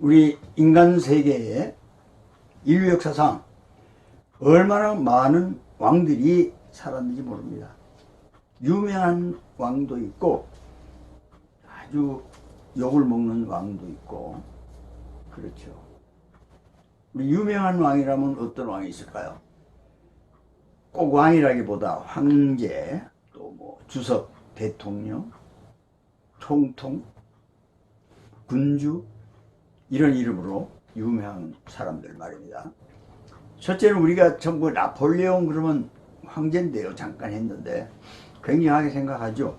우리 인간 세계에 인류 역사상 얼마나 많은 왕들이 살았는지 모릅니다. 유명한 왕도 있고 아주 욕을 먹는 왕도 있고 그렇죠. 우리 유명한 왕이라면 어떤 왕이 있을까요? 꼭 왕이라기보다 황제, 또 뭐 주석, 대통령, 총통, 군주 이런 이름으로 유명한 사람들 말입니다. 첫째는 우리가 전부 나폴레옹 그러면 황제인데요. 잠깐 했는데 굉장하게 생각하죠.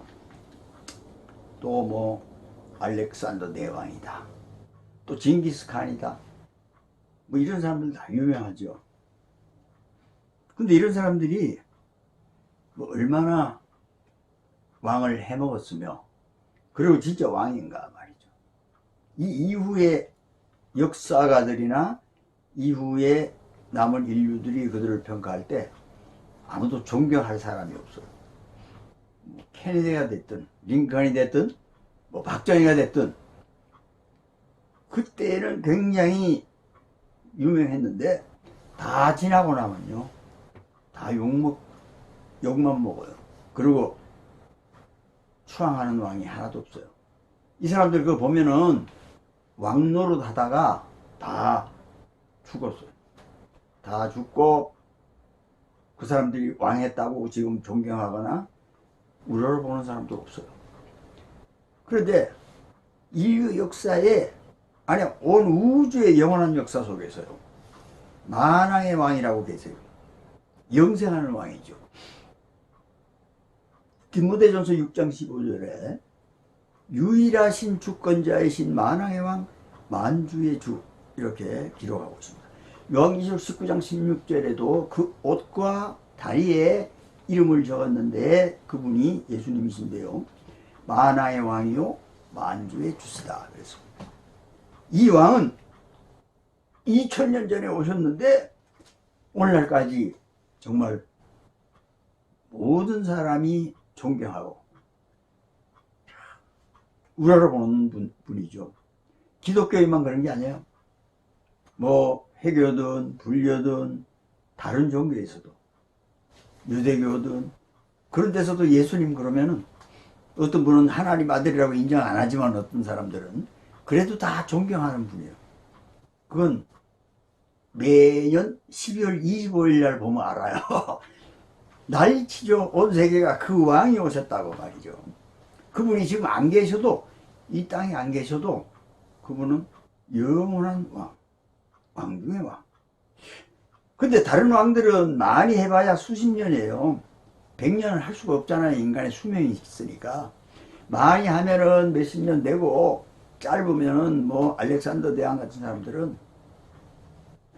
또 뭐 알렉산더 대왕이다. 또 징기스칸이다. 뭐 이런 사람들 다 유명하죠. 근데 이런 사람들이 뭐 얼마나 왕을 해먹었으며 그리고 진짜 왕인가 말이죠. 이 이후에 역사가들이나 이후에 남은 인류들이 그들을 평가할 때 아무도 존경할 사람이 없어요. 뭐 케네디가 됐든 링컨이 됐든 뭐 박정희가 됐든 그때는 굉장히 유명했는데 다 지나고 나면요 다 욕만 먹어요. 그리고 추앙하는 왕이 하나도 없어요. 이 사람들 그거 보면은 왕 노릇 하다가 다 죽었어요. 다 죽고 그 사람들이 왕했다고 지금 존경하거나 우러러보는 사람도 없어요. 그런데 인류 역사에 아니 온 우주의 영원한 역사 속에서요 만왕의 왕이라고 계세요. 영생하는 왕이죠. 디모데전서 6장 15절에 유일하신 주권자이신 만왕의 왕 만주의 주 이렇게 기록하고 있습니다. 요한계시록 19장 16절에도 그 옷과 다리에 이름을 적었는데 그분이 예수님이신데요. 만왕의 왕이요 만주의 주시다. 그래서 이 왕은 2000년 전에 오셨는데 오늘날까지 정말 모든 사람이 존경하고 우러러보는 분이죠. 기독교인만 그런 게 아니에요. 뭐 해교든 불교든 다른 종교에서도 유대교든 그런 데서도 예수님 그러면은 어떤 분은 하나님 아들이라고 인정 안 하지만 어떤 사람들은 그래도 다 존경하는 분이에요. 그건 매년 12월 25일 날 보면 알아요. 난리치죠. 온 세계가 그 왕이 오셨다고 말이죠. 그분이 지금 안 계셔도 이 땅에 안 계셔도 그분은 영원한 왕, 왕 중의 왕. 근데 다른 왕들은 많이 해봐야 수십 년이에요. 100년을 할 수가 없잖아요. 인간의 수명이 있으니까. 많이 하면은 몇십 년 되고 짧으면은 뭐 알렉산더 대왕 같은 사람들은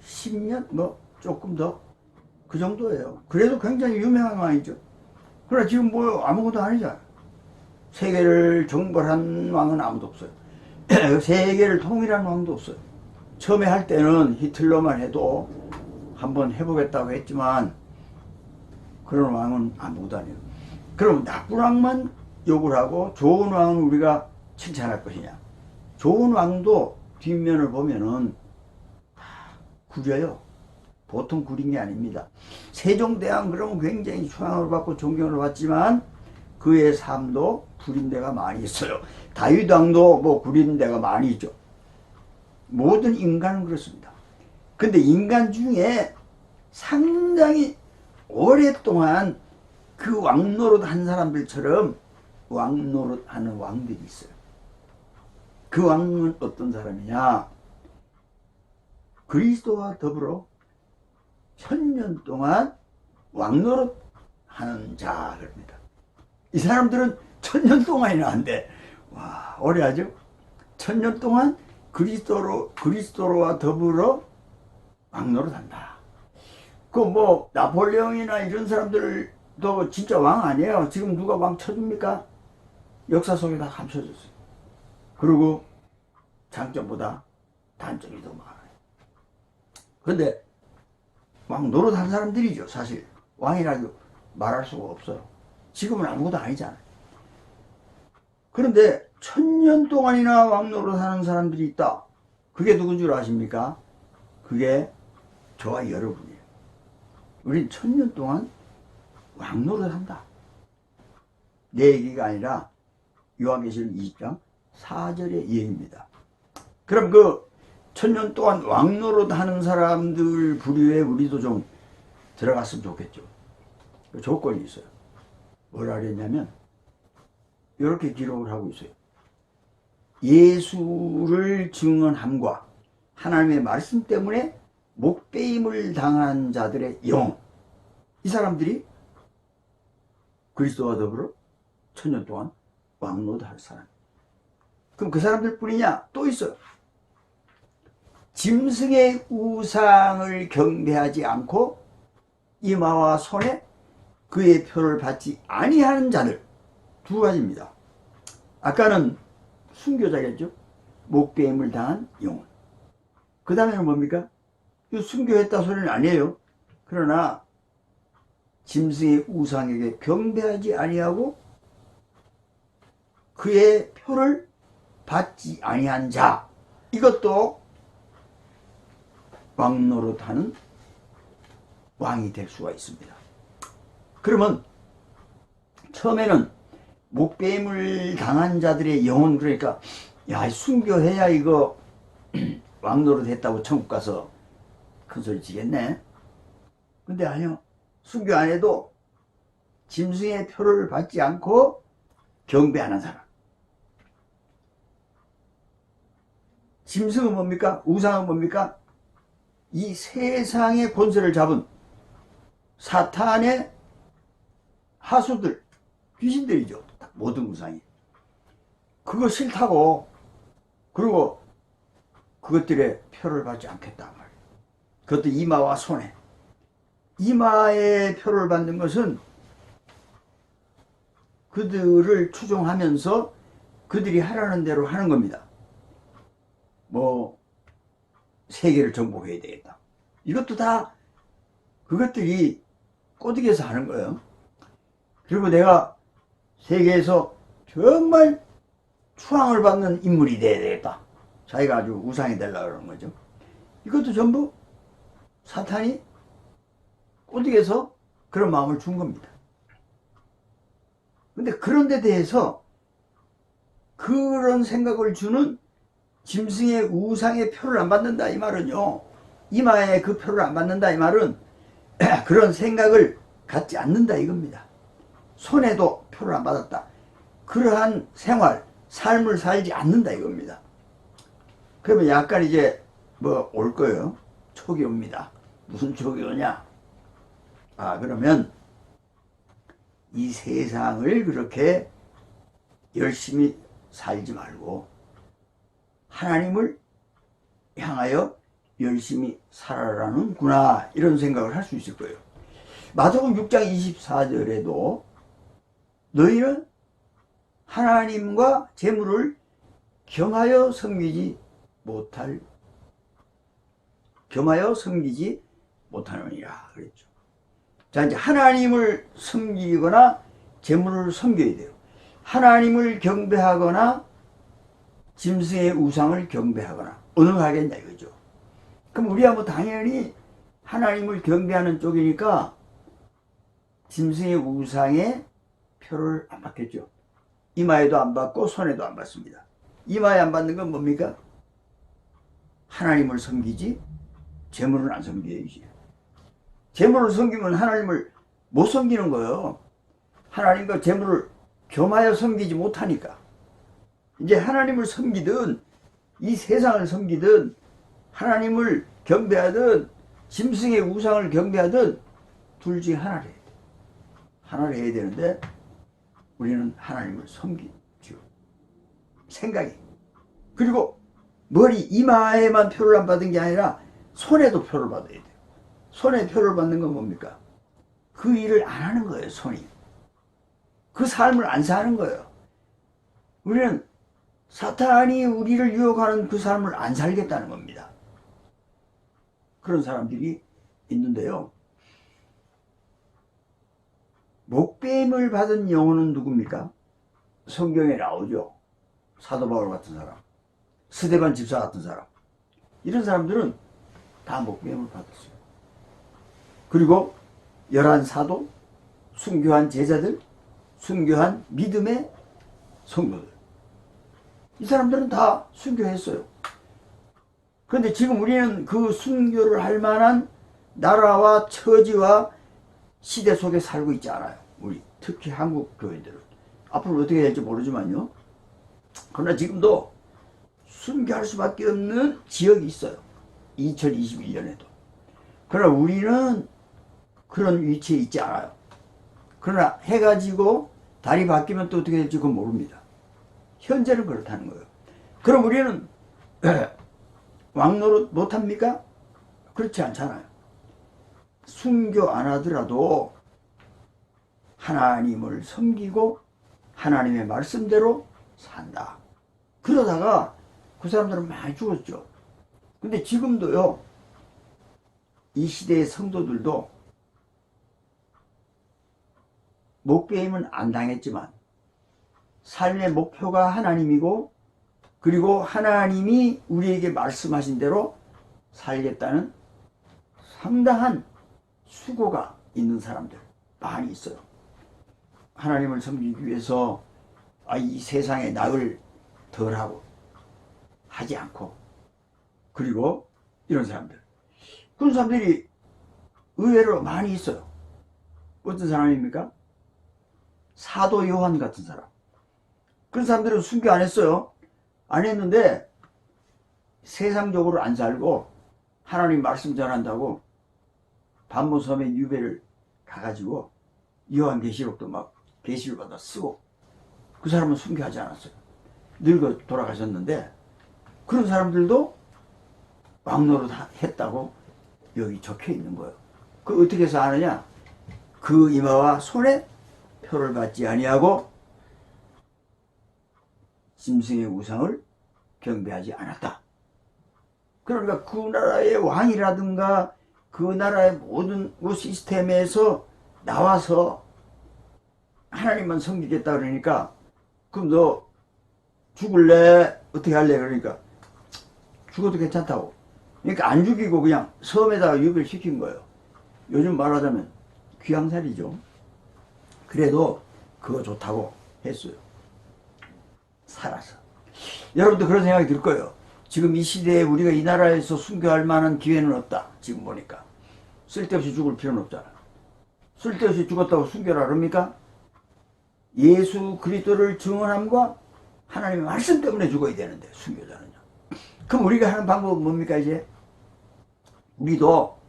10년 뭐 조금 더 그 정도예요. 그래도 굉장히 유명한 왕이죠. 그러나 지금 뭐 아무것도 아니잖아요. 세계를 정벌한 왕은 아무도 없어요. 세계를 통일한 왕도 없어요. 처음에 할 때는 히틀러만 해도 한번 해보겠다고 했지만 그런 왕은 아무것도 아니에요. 그럼 나쁜 왕만 욕을 하고 좋은 왕은 우리가 칭찬할 것이냐. 좋은 왕도 뒷면을 보면은 구려요. 보통 구린 게 아닙니다. 세종대왕 그러면 굉장히 추앙을 받고 존경을 받지만 그의 삶도 구린 데가 많이 있어요. 다윗왕도 뭐 구린 데가 많이 있죠. 모든 인간은 그렇습니다. 근데 인간 중에 상당히 오랫동안 그 왕노릇 한 사람들처럼 왕노릇 하는 왕들이 있어요. 그 왕은 어떤 사람이냐? 그리스도와 더불어 1000년 동안 왕노릇 하는 자, 그럽니다. 이 사람들은 1000년 동안이나 한데, 와, 오래 하죠? 1000년 동안 그리스도로와 더불어 왕노릇 한다. 그 뭐, 나폴레옹이나 이런 사람들도 진짜 왕 아니에요. 지금 누가 왕 쳐줍니까? 역사 속에 다 감춰졌어요. 그리고 장점보다 단점이 더 많아요. 근데 왕 노릇한 사람들이죠. 사실 왕이라고 말할 수가 없어요. 지금은 아무것도 아니잖아요. 그런데 1000년 동안이나 왕 노릇하는 사람들이 있다. 그게 누군 줄 아십니까? 그게 저와 여러분이에요. 우린 1000년 동안 왕노릇한다. 내 얘기가 아니라 요한계시록 20장 4절의 얘기입니다. 그럼 그 1000년 동안 왕노릇하는 사람들 부류에 우리도 좀 들어갔으면 좋겠죠. 그 조건이 있어요. 뭐라 그랬냐면 이렇게 기록을 하고 있어요. 예수를 증언함과 하나님의 말씀 때문에 목배임을 당한 자들의 영혼, 이 사람들이 그리스도와 더불어 1000년 동안 왕노릇할 사람. 그럼 그 사람들 뿐이냐? 또 있어요. 짐승의 우상을 경배하지 않고 이마와 손에 그의 표를 받지 아니하는 자들, 두 가지입니다. 아까는 순교자겠죠. 목배임을 당한 영혼. 그 다음에는 뭡니까? 이 순교했다 소리는 아니에요. 그러나 짐승의 우상에게 경배하지 아니하고 그의 표를 받지 아니한 자, 이것도 왕노릇하는 왕이 될 수가 있습니다. 그러면 처음에는 목배임을 당한 자들의 영혼, 그러니까 야, 순교해야 이거 왕노릇 했다고 천국 가서 큰소리 치겠네. 근데 아니요, 순교 안 해도 짐승의 표를 받지 않고 경배하는 사람. 짐승은 뭡니까? 우상은 뭡니까? 이 세상의 권세를 잡은 사탄의 하수들, 귀신들이죠. 모든 우상이. 그거 싫다고, 그리고 그것들의 표를 받지 않겠다 말이에요. 그것도 이마와 손에. 이마의 표를 받는 것은 그들을 추종하면서 그들이 하라는 대로 하는 겁니다. 뭐 세계를 정복해야 되겠다. 이것도 다 그것들이 꼬드겨서 하는 거예요. 그리고 내가 세계에서 정말 추앙을 받는 인물이 돼야 되겠다. 자기가 아주 우상이 되려고 그러는 거죠. 이것도 전부 사탄이 꼬드겨서 그런 마음을 준 겁니다. 근데 그런 데 대해서 그런 생각을 주는 짐승의 우상의 표를 안 받는다 이 말은요, 이마에 그 표를 안 받는다 이 말은 그런 생각을 갖지 않는다 이겁니다. 손에도 표를 안 받았다. 그러한 생활, 삶을 살지 않는다 이겁니다. 그러면 약간 이제 뭐 올 거예요. 촉이 옵니다. 무슨 촉이 오냐? 아, 그러면 이 세상을 그렇게 열심히 살지 말고 하나님을 향하여 열심히 살아라는구나, 이런 생각을 할 수 있을 거예요. 마태복음 6장 24절에도 너희는 하나님과 재물을 겸하여 섬기지 못하느니라 그랬죠. 자, 이제 하나님을 섬기거나 재물을 섬겨야 돼요. 하나님을 경배하거나 짐승의 우상을 경배하거나 어느 거 하겠냐 이거죠. 그럼 우리야 뭐 당연히 하나님을 경배하는 쪽이니까 짐승의 우상의 표를 안 받겠죠. 이마에도 안 받고 손에도 안 받습니다. 이마에 안 받는 건 뭡니까? 하나님을 섬기지 재물은 안 섬겨야지. 재물을 섬기면 하나님을 못 섬기는 거예요. 하나님과 재물을 겸하여 섬기지 못하니까. 이제 하나님을 섬기든 이 세상을 섬기든 하나님을 경배하든 짐승의 우상을 경배하든 둘 중에 하나를 해야 돼. 하나를 해야 되는데 우리는 하나님을 섬기죠. 생각이. 그리고 머리 이마에만 표를 안 받은 게 아니라 손에도 표를 받아야 돼요. 손에 표를 받는 건 뭡니까? 그 일을 안 하는 거예요. 손이. 그 삶을 안 사는 거예요. 우리는 사탄이 우리를 유혹하는 그 삶을 안 살겠다는 겁니다. 그런 사람들이 있는데요. 목배임을 받은 영혼은 누굽니까? 성경에 나오죠. 사도 바울 같은 사람, 스데반 집사 같은 사람. 이런 사람들은 다 목배임을 받았어요. 그리고 11사도, 순교한 제자들, 순교한 믿음의 성도들, 이 사람들은 다 순교했어요. 그런데 지금 우리는 그 순교를 할 만한 나라와 처지와 시대 속에 살고 있지 않아요. 우리 특히 한국 교회들은. 앞으로 어떻게 될지 모르지만요. 그러나 지금도 순교할 수밖에 없는 지역이 있어요. 2021년에도. 그러나 우리는 그런 위치에 있지 않아요. 그러나 해가 지고 달이 바뀌면 또 어떻게 될지 그건 모릅니다. 현재는 그렇다는 거예요. 그럼 우리는 왕노릇 못합니까? 그렇지 않잖아요. 순교 안 하더라도 하나님을 섬기고 하나님의 말씀대로 산다. 그러다가 그 사람들은 많이 죽었죠. 근데 지금도요, 이 시대의 성도들도 목배임은 안 당했지만 삶의 목표가 하나님이고, 그리고 하나님이 우리에게 말씀하신 대로 살겠다는 상당한 수고가 있는 사람들 많이 있어요. 하나님을 섬기기 위해서 이 세상의 낙을 덜하고 하지 않고, 그리고 이런 사람들, 그런 사람들이 의외로 많이 있어요. 어떤 사람입니까? 사도 요한 같은 사람. 그런 사람들은 순교 안 했어요. 안 했는데 세상적으로 안 살고 하나님 말씀 전한다고 반모섬의 유배를 가가지고 요한계시록도 막 계시를 받아 쓰고, 그 사람은 순교하지 않았어요. 늙어 돌아가셨는데 그런 사람들도 왕노릇 했다고 여기 적혀 있는 거예요. 그 어떻게 해서 아느냐? 그 이마와 손에 표를 받지 아니하고 짐승의 우상을 경배하지 않았다. 그러니까 그 나라의 왕이라든가 그 나라의 모든 시스템에서 나와서 하나님만 섬기겠다 그러니까, 그럼 너 죽을래? 어떻게 할래? 그러니까 죽어도 괜찮다고. 그러니까 안 죽이고 그냥 섬에다가 유배를 시킨 거예요. 요즘 말하자면 귀양살이죠. 그래도 그거 좋다고 했어요. 살아서. 여러분도 그런 생각이 들 거예요. 지금 이 시대에 우리가 이 나라에서 순교할 만한 기회는 없다. 지금 보니까 쓸데없이 죽을 필요는 없잖아. 쓸데없이 죽었다고 순교를 합니까? 예수 그리스도를 증언함과 하나님의 말씀 때문에 죽어야 되는데, 순교자는요. 그럼 우리가 하는 방법은 뭡니까? 이제 우리도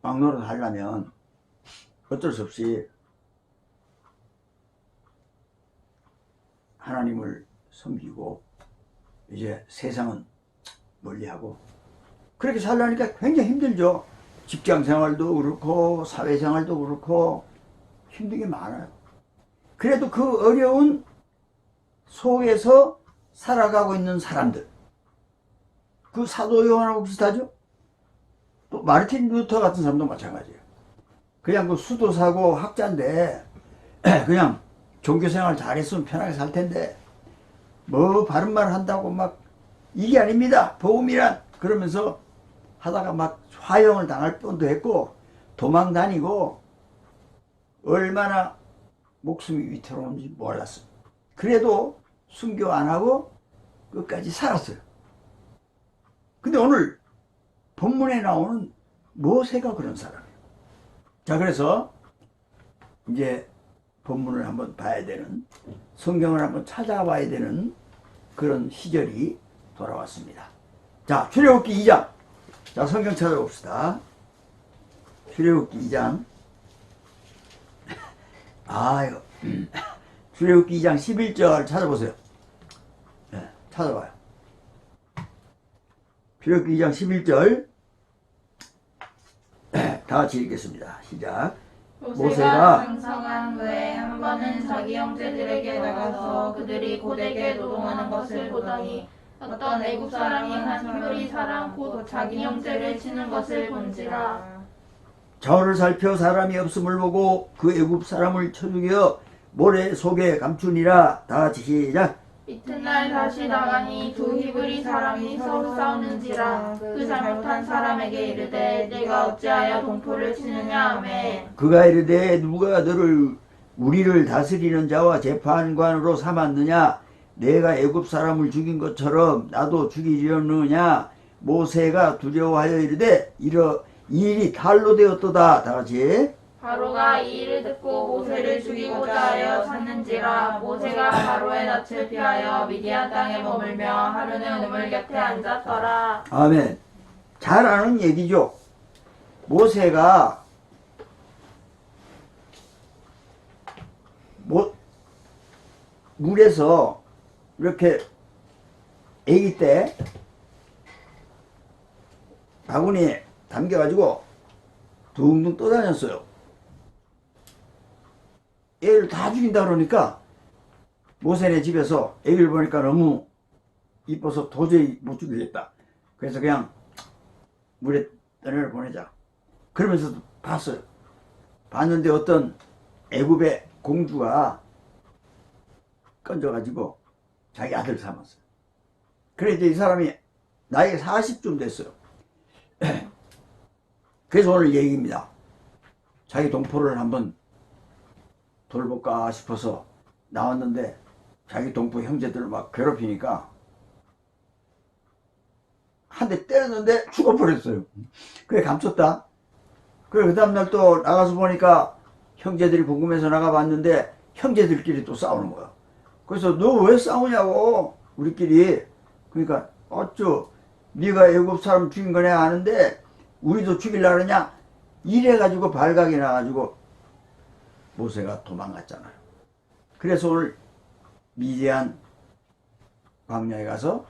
왕노릇 하려면 어쩔 수 없이 하나님을 섬기고 이제 세상은 멀리하고, 그렇게 살려니까 굉장히 힘들죠. 직장 생활도 그렇고 사회생활도 그렇고 힘든 게 많아요. 그래도 그 어려운 속에서 살아가고 있는 사람들, 그 사도 요한하고 비슷하죠. 또 마르틴 루터 같은 사람도 마찬가지예요. 그냥 그 수도사고 학자인데 그냥 종교생활 잘했으면 편하게 살 텐데 뭐 바른 말 한다고 막 이게 아닙니다, 복음이란, 그러면서 하다가 막 화형을 당할 뻔도 했고 도망 다니고 얼마나 목숨이 위태로운지 몰랐어요. 그래도 순교 안 하고 끝까지 살았어요. 근데 오늘 본문에 나오는 모세가 그런 사람이에요. 자, 그래서 이제 본문을 한번 봐야 되는, 성경을 한번 찾아봐야 되는 그런 시절이 돌아왔습니다. 자, 출애굽기 2장. 자, 성경 찾아봅시다. 출애굽기 2장. 아유, 출애굽기 2장 11절 찾아보세요. 네, 찾아봐요. 출애굽기 2장 11절. 다 같이 읽겠습니다. 시작. 모세가 장성한 후에 한 번은 자기 형제들에게 나가서 그들이 고되게 노동하는 것을 보더니 어떤 애굽 사람이 한 히브리 사람 곧 자기 형제를 치는 것을 본지라. 저를 살펴 사람이 없음을 보고 그 애굽 사람을 쳐 죽여 모래 속에 감추니라. 다 같이 시작. 이튿날 다시 나가니 두 히브리 사람이 서로 싸우는지라 그 잘못한 사람에게 이르되 내가 어찌하여 동포를 치느냐 하매 그가 이르되 누가 너를 우리를 다스리는 자와 재판관으로 삼았느냐? 내가 애굽 사람을 죽인 것처럼 나도 죽이려느냐? 모세가 두려워하여 이르되 이 일이 칼로 되었도다. 다 같이. 바로가 이 일을 듣고 모세를 죽이고자 하여 샀는지라 모세가 바로의 낯을 피하여 미디안 땅에 머물며 하루는 우물 곁에 앉았더라. 아멘. 잘 아는 얘기죠. 모세가 물에서 이렇게 아기 때 바구니에 담겨가지고 둥둥 떠다녔어요. 애를 다 죽인다 그러니까 모세네 집에서 애기를 보니까 너무 이뻐서 도저히 못 죽이겠다. 그래서 그냥 물에 떠내려 보내자. 그러면서도 봤어요. 봤는데 어떤 애굽의 공주가 건져가지고 자기 아들 삼았어요. 그래 이제 이 사람이 나이가 40쯤 됐어요. 그래서 오늘 얘기입니다. 자기 동포를 한번 돌볼까 싶어서 나왔는데 자기 동포 형제들을 막 괴롭히니까 한 대 때렸는데 죽어버렸어요. 그래 감췄다. 그래 그 다음날 또 나가서 보니까 형제들이 궁금해서 나가봤는데 형제들끼리 또 싸우는 거야. 그래서 너 왜 싸우냐고 우리끼리. 그러니까 어쭈 네가 애굽 사람 죽인 거 내가 아는데 우리도 죽이려고 그러냐. 이래가지고 발각이 나가지고 모세가 도망갔잖아요. 그래서 오늘 미디안 광야에 가서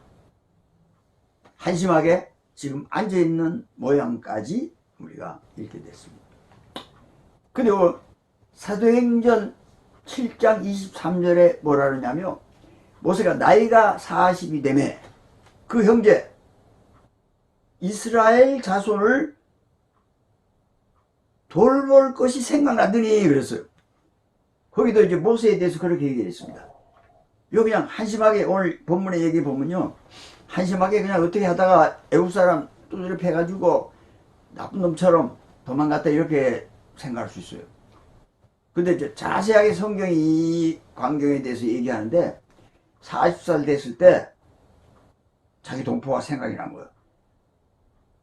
한심하게 지금 앉아있는 모양까지 우리가 읽게 됐습니다. 그리고 사도행전 7장 23절에 뭐라 그러냐면 모세가 나이가 40이 되매 그 형제 이스라엘 자손을 돌볼 것이 생각나더니 그랬어요. 거기도 이제 모세에 대해서 그렇게 얘기했습니다. 요 그냥 한심하게 오늘 본문의 얘기 보면요. 한심하게 그냥 어떻게 하다가 애국 사람 두드려 패가지고 나쁜 놈처럼 도망갔다 이렇게 생각할 수 있어요. 근데 이제 자세하게 성경이 이 광경에 대해서 얘기하는데 40살 됐을 때 자기 동포가 생각이 난 거예요.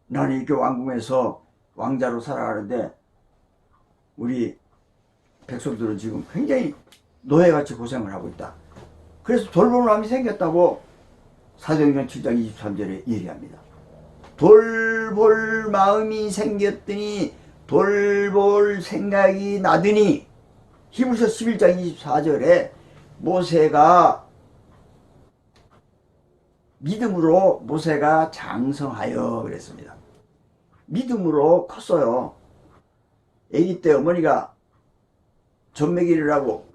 나는 이렇게 왕궁에서 왕자로 살아가는데 우리 백성들은 지금 굉장히 노예같이 고생을 하고 있다. 그래서 돌볼 마음이 생겼다고 사도행전 7장 23절에 얘기합니다. 돌볼 마음이 생겼더니 돌볼 생각이 나더니 히브리서 11장 24절에 모세가 믿음으로 모세가 장성하여 그랬습니다. 믿음으로 컸어요. 아기 때 어머니가 젖먹이를 하고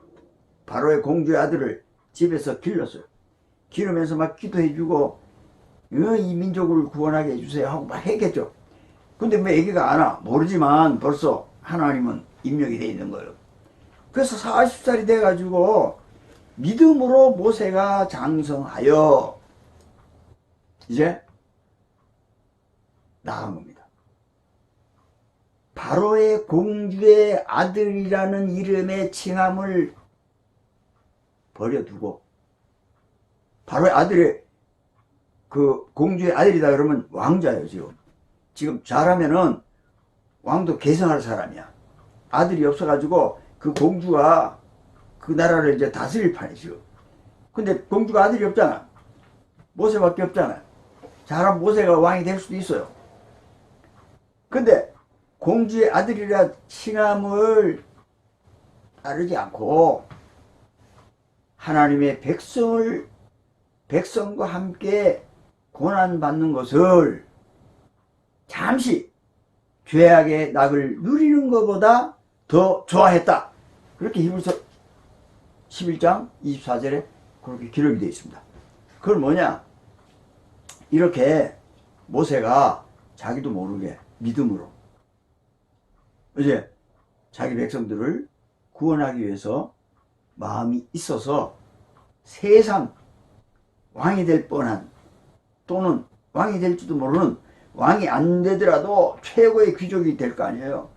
바로의 공주의 아들을 집에서 길렀어요. 기르면서 막 기도해주고 이 민족을 구원하게 해주세요 하고 막 했겠죠. 근데 뭐 아기가 안 와. 모르지만 벌써 하나님은 입력이 돼 있는 거예요. 그래서 40살이 돼가지고 믿음으로 모세가 장성하여 이제 나간 겁니다. 바로의 공주의 아들이라는 이름의 칭함을 버려두고 바로의 아들이 그 공주의 아들이다 그러면 왕자예요. 지금 잘하면은 왕도 계승할 사람이야. 아들이 없어가지고 그 공주가 그 나라를 이제 다스릴 판이죠. 근데 공주가 아들이 없잖아. 모세밖에 없잖아. 잘하면 모세가 왕이 될 수도 있어요. 근데 공주의 아들이라 칭함을 따르지 않고 하나님의 백성과 함께 고난받는 것을 잠시 죄악의 낙을 누리는 것보다 더 좋아했다. 그렇게 히브리서 11장 24절에 그렇게 기록이 되어 있습니다. 그건 뭐냐? 이렇게 모세가 자기도 모르게 믿음으로 이제 자기 백성들을 구원하기 위해서 마음이 있어서 세상 왕이 될 뻔한, 또는 왕이 될지도 모르는, 왕이 안 되더라도 최고의 귀족이 될 거 아니에요.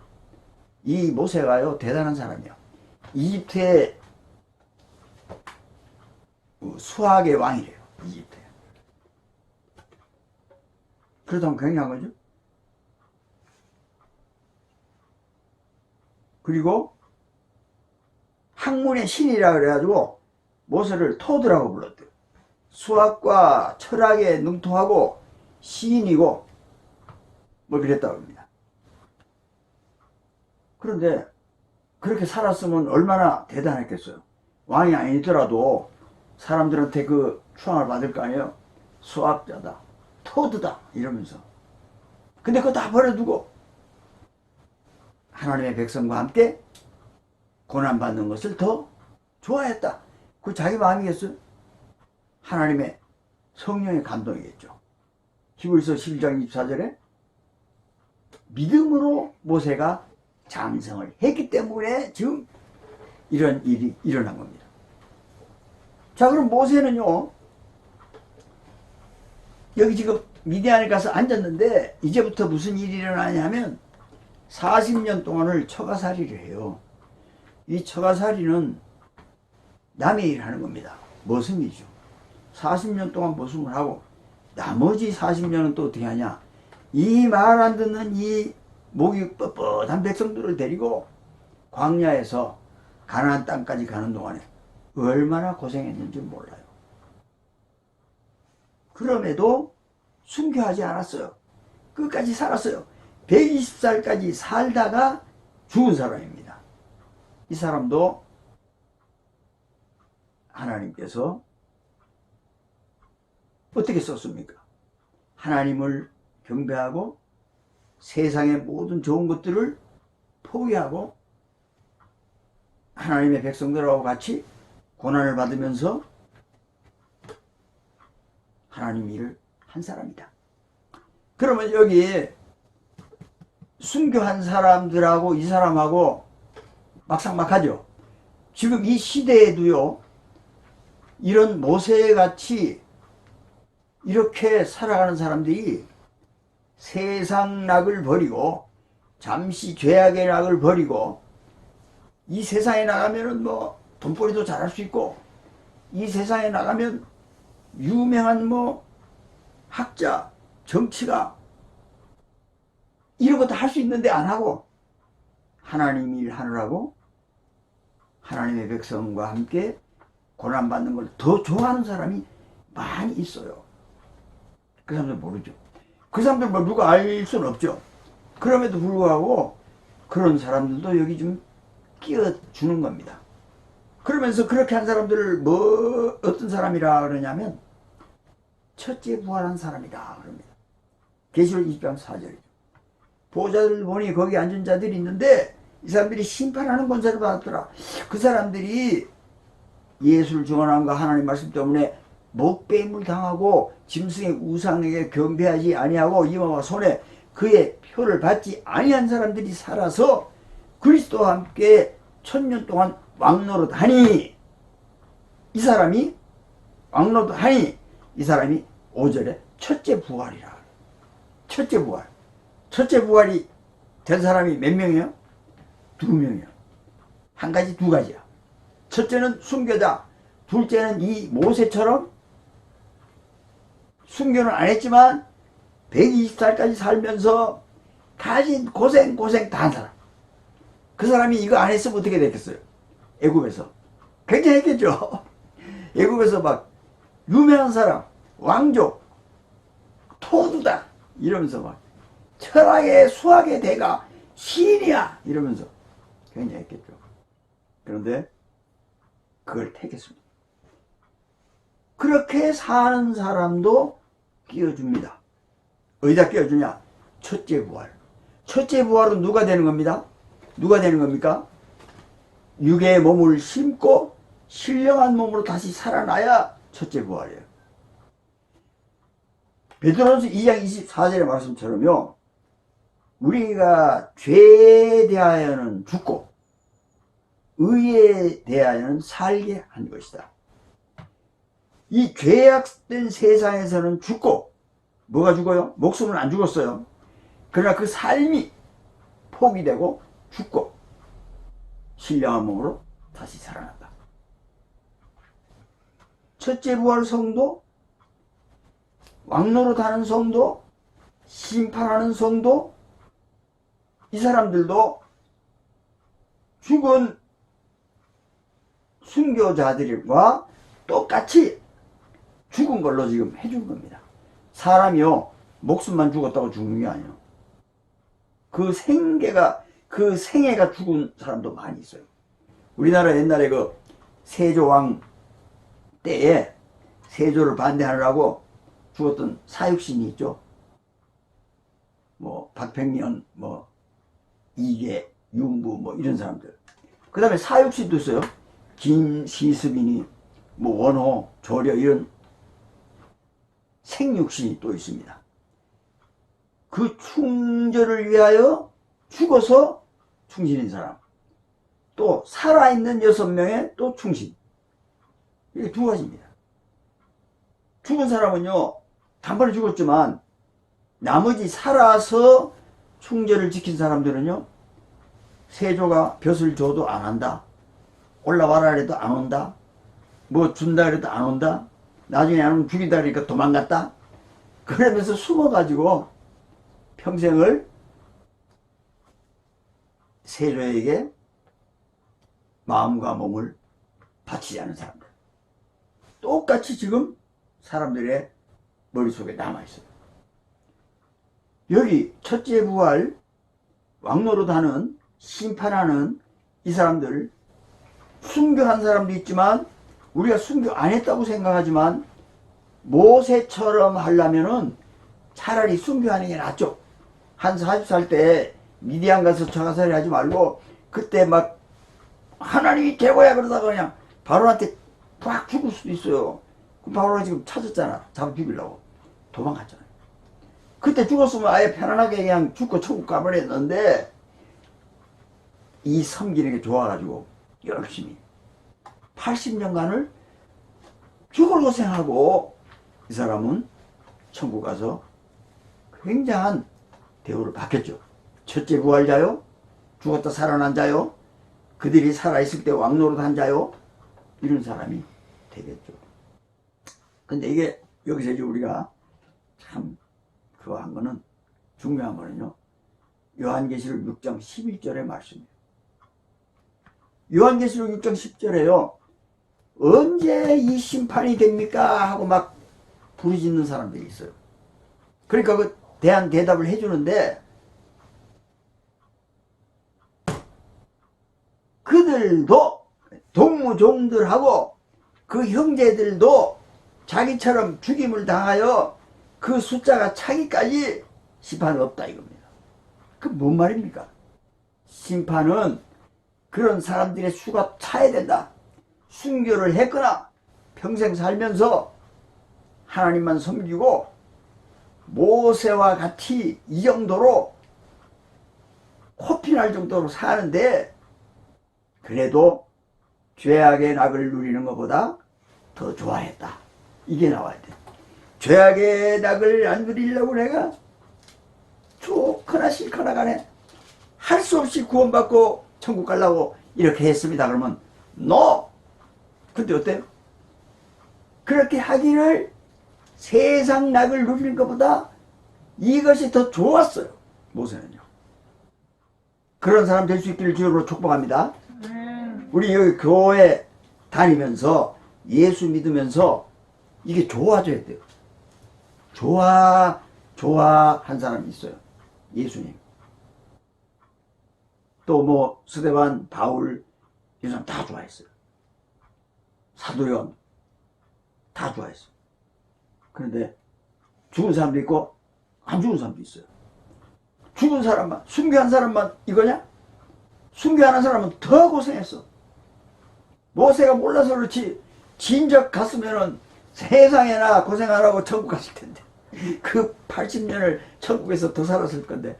이 모세가요 대단한 사람이에요. 이집트의 수학의 왕이래요. 이집트에. 그렇다면 굉장한 거죠. 그리고 학문의 신이라 그래가지고 모세를 토드라고 불렀대요. 수학과 철학에 능통하고 시인이고 뭐 그랬다고 합니다. 그런데 그렇게 살았으면 얼마나 대단했겠어요. 왕이 아니더라도 사람들한테 그 추앙을 받을 거 아니에요. 수학자다, 토드다 이러면서. 근데 그거 다 버려두고 하나님의 백성과 함께 고난받는 것을 더 좋아했다. 그 자기 마음이겠어요? 하나님의 성령의 감동이겠죠. 히브리서 11장 24절에 믿음으로 모세가 장성을 했기 때문에 지금 이런 일이 일어난 겁니다. 자, 그럼 모세는요, 여기 지금 미디안에 가서 앉았는데 이제부터 무슨 일이 일어나냐면 40년 동안을 처가살이를 해요. 이 처가살이는 남의 일을 하는 겁니다. 머슴이죠. 40년 동안 머슴을 하고 나머지 40년은 또 어떻게 하냐. 이 말 안 듣는 이 목이 뻣뻣한 백성들을 데리고 광야에서 가나안 땅까지 가는 동안에 얼마나 고생했는지 몰라요. 그럼에도 순교하지 않았어요. 끝까지 살았어요. 120살까지 살다가 죽은 사람입니다. 이 사람도 하나님께서 어떻게 썼습니까? 하나님을 경배하고 세상의 모든 좋은 것들을 포기하고 하나님의 백성들하고 같이 고난을 받으면서 하나님 일을 한 사람이다. 그러면 여기 순교한 사람들하고 이 사람하고 막상막하죠. 지금 이 시대에도요, 이런 모세같이 이렇게 살아가는 사람들이 세상 낙을 버리고 잠시 죄악의 낙을 버리고 이 세상에 나가면은 뭐 돈벌이도 잘할 수 있고 이 세상에 나가면 유명한 뭐 학자, 정치가 이런 것도 할 수 있는데 안 하고 하나님 일 하느라고 하나님의 백성과 함께 고난받는 걸 더 좋아하는 사람이 많이 있어요. 그 사람들 모르죠. 그 사람들 뭐 누가 알 수는 없죠. 그럼에도 불구하고 그런 사람들도 여기 좀 끼워주는 겁니다. 그러면서 그렇게 한 사람들을 뭐 어떤 사람이라 그러냐면 첫째 부활한 사람이다 그럽니다. 계시록 20장 4절이죠. 보호자들 보니 거기 앉은 자들이 있는데 이 사람들이 심판하는 권세를 받았더라. 그 사람들이 예수를 증언함과 하나님 말씀 때문에 목배임을 당하고 짐승의 우상에게 경배하지 아니하고 이마와 손에 그의 표를 받지 아니한 사람들이 살아서 그리스도와 함께 1000년 동안 왕노릇하니 이 사람이 왕노릇하니 이 사람이 5절에 첫째 부활이라. 첫째 부활. 첫째 부활이 된 사람이 몇 명이에요? 2명이에요. 한 가지 두 가지야. 첫째는 순교자, 둘째는 이 모세처럼 순교는 안 했지만 120살까지 살면서 가진 고생 다 한 사람. 그 사람이 이거 안 했으면 어떻게 됐겠어요? 애굽에서 굉장했겠죠. 애굽에서 막 유명한 사람, 왕족, 토두다 이러면서 막 철학의 수학의 대가 시인이야 이러면서 굉장했겠죠. 그런데 그걸 택했습니다. 그렇게 사는 사람도 끼워줍니다. 어디다 끼워주냐? 첫째 부활. 첫째 부활은 누가 되는 겁니다? 누가 되는 겁니까? 육의 몸을 심고 신령한 몸으로 다시 살아나야 첫째 부활이에요. 베드로전서 2장 24절의 말씀처럼요, 우리가 죄에 대하여는 죽고 의에 대하여는 살게 한 것이다. 이 죄악된 세상에서는 죽고, 뭐가 죽어요? 목숨은 안 죽었어요. 그러나 그 삶이 포기되고 죽고 신령한 몸으로 다시 살아난다. 첫째 부활 성도, 왕노릇 하는 성도, 심판하는 성도, 이 사람들도 죽은 순교자들과 똑같이 죽은 걸로 지금 해준 겁니다. 사람이요, 목숨만 죽었다고 죽는 게 아니에요. 그 생애가 죽은 사람도 많이 있어요. 우리나라 옛날에 그 세조왕 때에 세조를 반대하느라고 죽었던 사육신이 있죠. 뭐 박팽년, 뭐 이계, 윤부, 뭐 이런 사람들. 그 다음에 사육신도 있어요. 김시습이니 뭐 원호, 조려 이런 생육신이 또 있습니다. 그 충절을 위하여 죽어서 충신인 사람, 또 살아있는 6명의 또 충신, 이게 두 가지입니다. 죽은 사람은요 단번에 죽었지만 나머지 살아서 충절을 지킨 사람들은요, 세조가 벼슬 줘도 안 한다, 올라와라 해도 안 온다, 뭐 준다 그래도 안 온다, 나중에 안 오면 죽인다 그러니까 도망갔다, 그러면서 숨어가지고 평생을 세조에게 마음과 몸을 바치지 않은 사람들, 똑같이 지금 사람들의 머릿속에 남아있어요. 여기 첫째 부활, 왕노릇하는, 심판하는 이 사람들, 순교한 사람도 있지만 우리가 순교 안 했다고 생각하지만 모세처럼 하려면은 차라리 순교하는 게 낫죠. 한 40살 때 미디안 가서 처가살이 하지 말고 그때 막 하나님이 최고야 그러다가 그냥 바로한테 팍 죽을 수도 있어요. 그럼 바로가 지금 찾았잖아. 잡아 죽이려고 도망갔잖아요. 그때 죽었으면 아예 편안하게 그냥 죽고 천국 가버렸는데 이 섬기는 게 좋아가지고 열심히 80년간을 죽을 고생하고 이 사람은 천국 가서 굉장한 대우를 받겠죠. 첫째 부활자요, 죽었다 살아난 자요, 그들이 살아있을 때 왕노릇한 자요, 이런 사람이 되겠죠. 근데 이게 여기서 이제 우리가 참 그거 한 거는, 중요한 거는요, 요한계시록 6장 11절의 말씀이에요. 요한계시록 6장 10절에요 언제 이 심판이 됩니까 하고 막 부르짖는 사람들이 있어요. 그러니까 그 대답을 해주는데, 그들도 동무종들하고 그 형제들도 자기처럼 죽임을 당하여 그 숫자가 차기까지 심판은 없다 이겁니다. 그 뭔 말입니까? 심판은 그런 사람들의 수가 차야 된다. 순교를 했거나 평생 살면서 하나님만 섬기고 모세와 같이 이 정도로 코피날 정도로 사는데 그래도 죄악의 낙을 누리는 것보다 더 좋아했다. 이게 나와야 돼. 죄악의 낙을 안 누리려고 내가 좋거나 싫거나 간에 할 수 없이 구원받고 천국 가려고 이렇게 했습니다. 그러면 NO! 근데 어때요? 그렇게 하기를 세상 낙을 누리는 것보다 이것이 더 좋았어요. 모세는요. 그런 사람 될 수 있기를 주님으로 축복합니다. 우리 여기 교회 다니면서 예수 믿으면서 이게 좋아져야 돼요. 좋아한 사람이 있어요. 예수님. 또 뭐 스데반, 바울 이 사람 다 좋아했어요. 사도연 다 좋아했어요. 그런데 죽은 사람도 있고 안 죽은 사람도 있어요. 죽은 사람만, 순교한 사람만 이거냐? 순교하는 사람은 더 고생했어. 모세가 몰라서 그렇지 진작 갔으면은 세상에나 고생 안 하고 천국 갔을 텐데, 그 80년을 천국에서 더 살았을 건데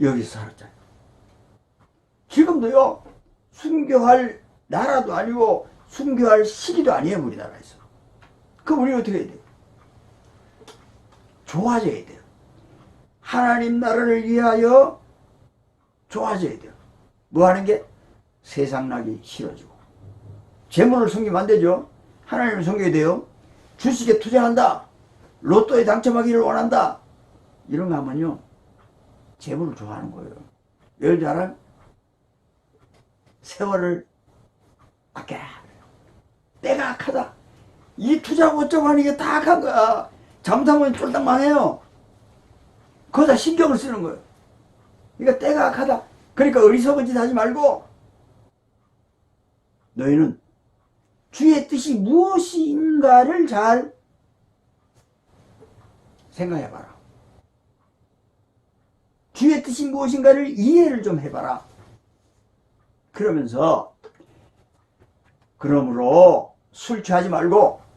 여기서 살았잖아요. 지금도요 순교할 나라도 아니고 순교할 시기도 아니에요. 우리나라에서 그럼 우리 어떻게 해야 돼요? 좋아져야 돼요. 하나님 나라를 위하여 좋아져야 돼요. 뭐 하는 게? 세상 나기 싫어지고. 재물을 섬기면 안 되죠. 하나님을 섬겨야 돼요. 주식에 투자한다. 로또에 당첨하기를 원한다. 이런 거 하면요, 재물을 좋아하는 거예요. 예를 들어 세월을 아껴. 때가 악하다. 이 투자하고 어쩌고 하는 게 다 악한 거야. 잘못하면 쫄딱 망해요. 거기다 신경을 쓰는 거예요. 그러니까 때가 악하다. 그러니까 어리석은 짓 하지 말고 너희는 주의 뜻이 무엇인가를 잘 생각해봐라. 주의 뜻이 무엇인가를 이해를 좀 해봐라. 그러면서 그러므로 술 취하지 말고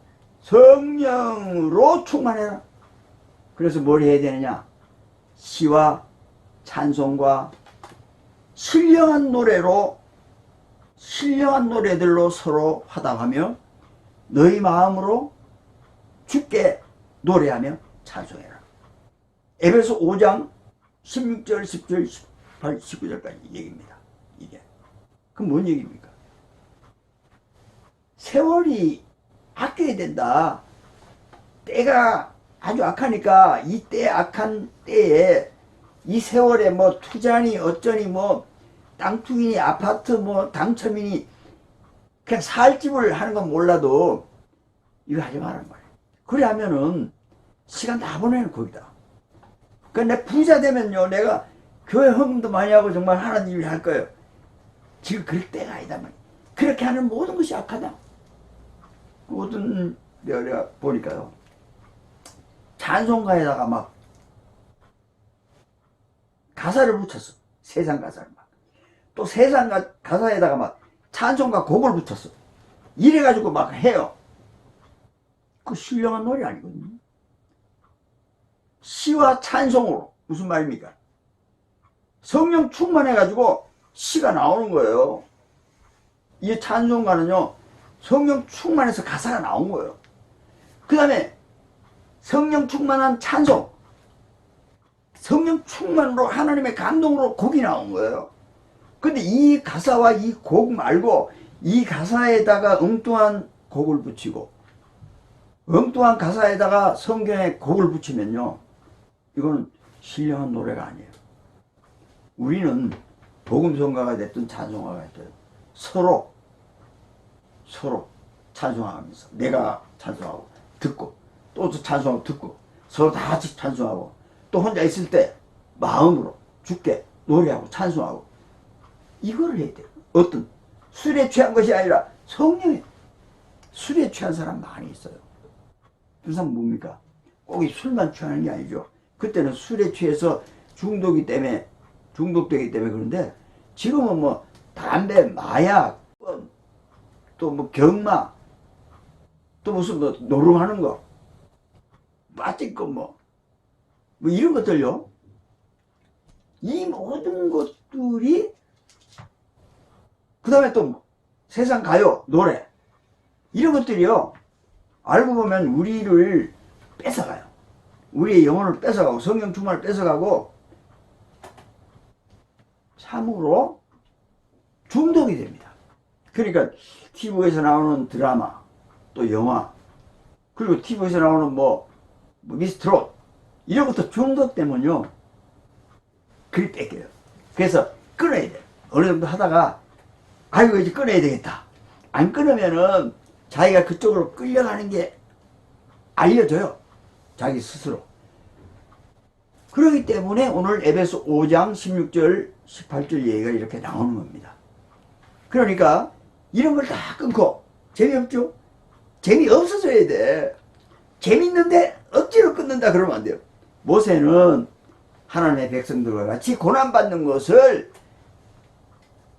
성령으로 충만해라. 그래서 뭘 해야 되느냐? 시와 찬송과 신령한 노래들로 서로 화답하며 너희 마음으로 주께 노래하며 찬송해라. 에베소 5장 16절, 10절, 18, 19절까지 얘기입니다. 이게. 그럼 뭔 얘기입니까? 세월이 아껴야 된다. 때가 아주 악하니까 이 때 악한 때에 이 세월에 뭐 투자니 어쩌니 뭐 땅 투기니 아파트 뭐 당첨이니 그냥 살 집을 하는 건 몰라도 이거 하지 말란 말이에요. 그래 하면은 시간 다 보내는 거기다. 그러니까 내 부자 되면요, 내가 교회 헌금도 많이 하고 정말 하나님 일 할 거예요. 지금 그럴 때가 아니다 말이에요. 그렇게 하는 모든 것이 악하다. 모든 내가 보니까요, 찬송가에다가 막 가사를 붙였어. 세상 가사를 막. 또 세상 가사에다가 막 찬송가 곡을 붙였어. 이래가지고 막 해요. 그 신령한 노래 아니거든요. 시와 찬송으로. 무슨 말입니까? 성령 충만해가지고 시가 나오는 거예요. 이 찬송가는요, 성령 충만해서 가사가 나온 거예요. 그 다음에 성령 충만한 찬송, 성령 충만으로 하나님의 감동으로 곡이 나온 거예요. 근데 이 가사와 이 곡 말고 이 가사에다가 엉뚱한 곡을 붙이고 엉뚱한 가사에다가 성경의 곡을 붙이면요, 이거는 신령한 노래가 아니에요. 우리는 복음성가가 됐든 찬송가가 됐든 서로 찬송하면서 내가 찬송하고 듣고 또 찬송하고 듣고 서로 다 같이 찬송하고 또 혼자 있을 때 마음으로 주께 노래하고 찬송하고 이거를 해야 돼요. 어떤 술에 취한 것이 아니라 성령에. 술에 취한 사람 많이 있어요. 그 사람 뭡니까? 꼭 이 술만 취하는 게 아니죠. 그때는 술에 취해서 중독되기 때문에 그런데 지금은 뭐 담배, 마약, 또 뭐 경마, 또 무슨 뭐 노름하는 거, 빠질 뭐 이런 것들요. 이 모든 것들이 그 다음에 또 세상 가요, 노래 이런 것들이요, 알고 보면 우리를 뺏어가요. 우리의 영혼을 뺏어가고 성령 충만을 뺏어가고 참으로 중독이 됩니다. 그러니까 TV에서 나오는 드라마, 또 영화, 그리고 TV에서 나오는 뭐 미스트롯 이런 것도 중독되면요 그리 뺏겨요. 그래서 끊어야 돼요. 어느 정도 하다가 아이고 이제 끊어야 되겠다. 안 끊으면은 자기가 그쪽으로 끌려가는 게 알려져요. 자기 스스로. 그렇기 때문에 오늘 에베소 5장 16절 18절 얘기가 이렇게 나오는 겁니다. 그러니까 이런 걸 다 끊고 재미없죠? 재미없어져야 돼. 재밌는데 억지로 끊는다 그러면 안 돼요. 모세는 하나님의 백성들과 같이 고난받는 것을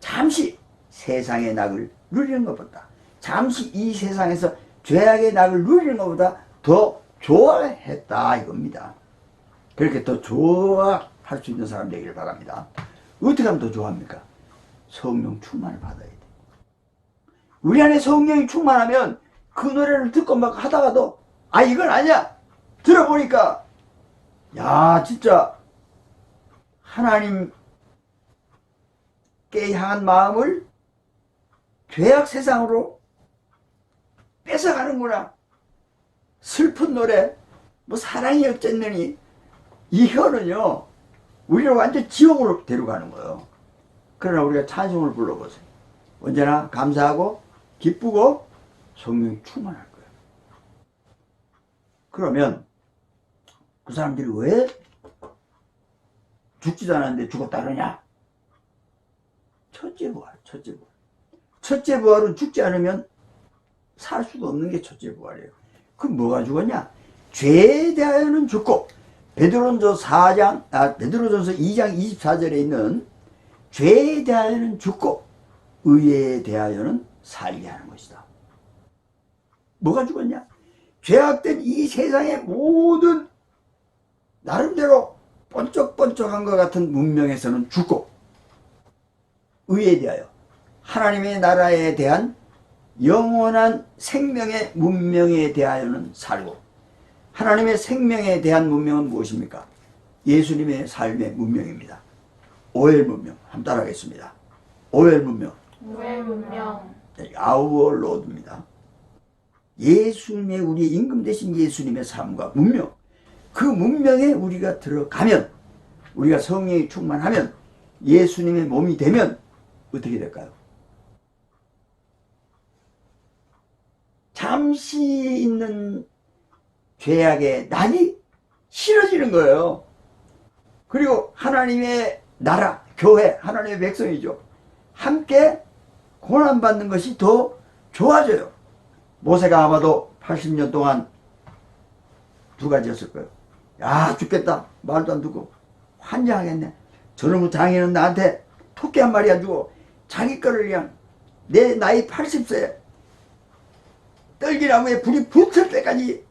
잠시 세상의 낙을 누리는 것보다, 잠시 이 세상에서 죄악의 낙을 누리는 것보다 더 좋아했다 이겁니다. 그렇게 더 좋아할 수 있는 사람 되기를 바랍니다. 어떻게 하면 더 좋아합니까? 성령 충만을 받아야 돼. 우리 안에 성령이 충만하면 그 노래를 듣고 막 하다가도 아 이건 아니야. 들어보니까 야 진짜 하나님께 향한 마음을 죄악 세상으로 뺏어가는구나. 슬픈 노래 뭐 사랑이 어쨌느니 이거는요 우리를 완전 지옥으로 데려가는 거예요. 그러나 우리가 찬송을 불러보세요. 언제나 감사하고 기쁘고 성령이 충만할 거예요. 그러면 그 사람들이 왜 죽지도 않았는데 죽었다 그러냐? 첫째 부활, 첫째 부활. 첫째 부활은 죽지 않으면 살 수가 없는 게 첫째 부활이에요. 그럼 뭐가 죽었냐? 죄에 대하여는 죽고, 베드로전서 2장 24절에 있는 죄에 대하여는 죽고 의에 대하여는 살게 하는 것이다. 뭐가 죽었냐? 죄악된 이 세상의 모든 나름대로 번쩍번쩍한 것 같은 문명에서는 죽고, 의에 대하여 하나님의 나라에 대한 영원한 생명의 문명에 대하여는 살고, 하나님의 생명에 대한 문명은 무엇입니까? 예수님의 삶의 문명입니다. 오엘 문명. 한번 따라하겠습니다. 오엘 문명. 오엘 문명. Our Lord입니다. 예수님의, 우리의 임금 되신 예수님의 삶과 문명, 그 문명에 우리가 들어가면, 우리가 성령이 충만하면, 예수님의 몸이 되면 어떻게 될까요? 잠시 있는 죄악의 낙이 싫어지는 거예요. 그리고 하나님의 나라, 교회, 하나님의 백성이죠. 함께 고난받는 것이 더 좋아져요. 모세가 아마도 80년 동안 두 가지였을 거예요. 야 죽겠다 말도 안 듣고 환장하겠네. 저놈의 장인은 나한테 토끼 한 마리 안 주고 자기 거를 그냥 내 나이 80세 떨기나무에 불이 붙을 때까지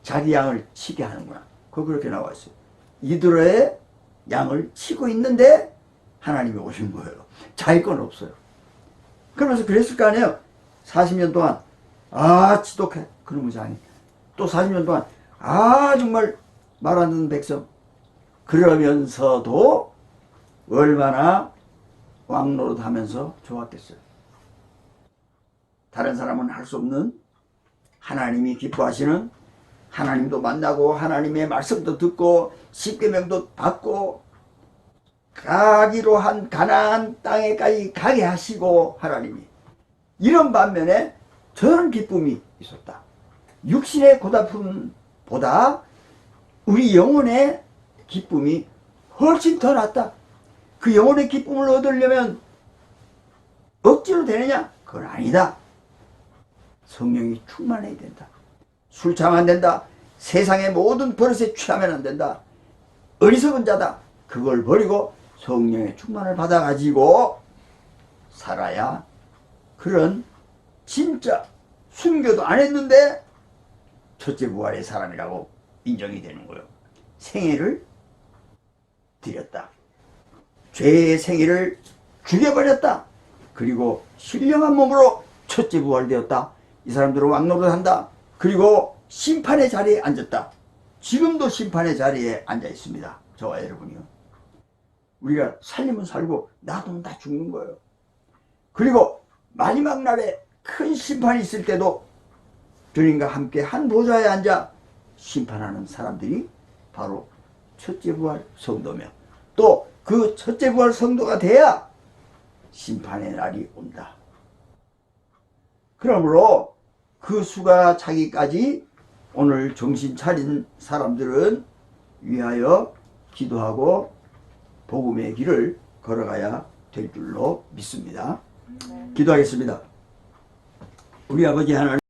자기 양을 치게 하는구나. 그렇게 나와 있어요. 이들의 양을 치고 있는데 하나님이 오신 거예요. 자기 건 없어요. 그러면서 그랬을 거 아니에요. 40년 동안 아 지독해 그놈의 장인. 또 40년 동안 아 정말 말 안 듣는 백성. 그러면서도 얼마나 왕노릇 하면서 좋았겠어요. 다른 사람은 할 수 없는 하나님이 기뻐하시는, 하나님도 만나고 하나님의 말씀도 듣고 십계명도 받고 가기로 한 가나안 땅에까지 가게 하시고, 하나님이 이런 반면에 저런 기쁨이 있었다. 육신의 고달픔보다 우리 영혼의 기쁨이 훨씬 더 낫다. 그 영혼의 기쁨을 얻으려면 억지로 되느냐? 그건 아니다. 성령이 충만해야 된다. 술 취하면 안 된다. 세상의 모든 버릇에 취하면 안 된다. 어리석은 자다. 그걸 버리고 성령의 충만을 받아가지고 살아야 그런 진짜 순교도 안 했는데 첫째 부활의 사람이라고 인정이 되는 거예요. 생애를 드렸다. 죄의 생애를 죽여버렸다. 그리고 신령한 몸으로 첫째 부활되었다. 이 사람들은 왕노릇한다. 그리고 심판의 자리에 앉았다. 지금도 심판의 자리에 앉아 있습니다. 저와 여러분이요. 우리가 살림은 살고 놔두면 다 죽는 거예요. 그리고 마지막 날에 큰 심판이 있을 때도 주님과 함께 한 보좌에 앉아 심판하는 사람들이 바로 첫째 부활 성도며, 또 그 첫째 부활 성도가 돼야 심판의 날이 온다. 그러므로 그 수가 차기까지 오늘 정신 차린 사람들은 위하여 기도하고 복음의 길을 걸어가야 될 줄로 믿습니다. 기도하겠습니다. 우리 아버지 하나님,